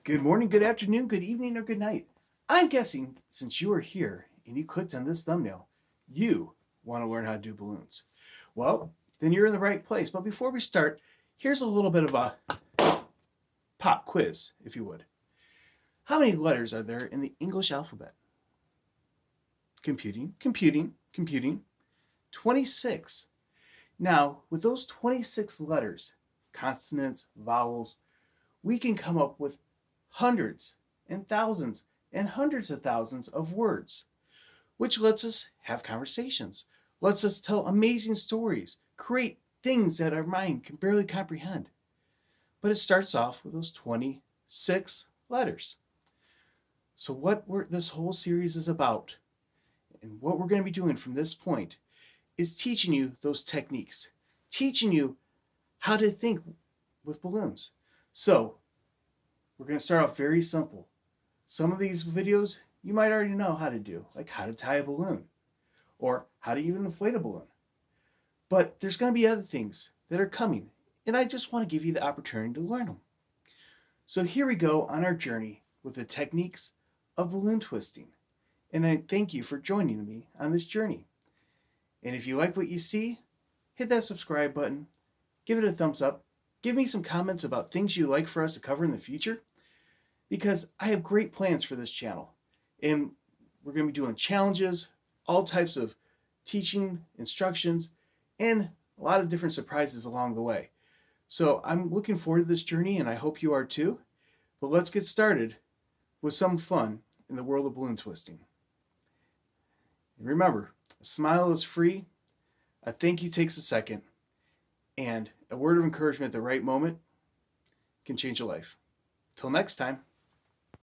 Good morning, good afternoon, good evening, or good night. I'm guessing since you are here and you clicked on this thumbnail, you want to learn how to do balloons. Well, then you're in the right place. But before we start, here's a little bit of a pop quiz, if you would. How many letters are there in the English alphabet? Computing. 26. Now, with those 26 letters, consonants, vowels, we can come up with hundreds and thousands and hundreds of thousands of words, which lets us have conversations, lets us tell amazing stories, create things that our mind can barely comprehend. But it starts off with those 26 letters. So this whole series is about, and what we're going to be doing from this point, is teaching you those techniques, teaching you how to think with balloons. So we're going to start off very simple. Some of these videos you might already know how to do, like how to tie a balloon or how to even inflate a balloon. But there's going to be other things that are coming, and I just want to give you the opportunity to learn them. So here we go on our journey with the techniques of balloon twisting. And I thank you for joining me on this journey. And if you like what you see, hit that subscribe button, give it a thumbs up, give me some comments about things you'd like for us to cover in the future, because I have great plans for this channel. And we're going to be doing challenges, all types of teaching, instructions, and a lot of different surprises along the way. So I'm looking forward to this journey, and I hope you are too. But let's get started with some fun in the world of balloon twisting. And remember, a smile is free, a thank you takes a second, and a word of encouragement at the right moment can change a life. Till next time.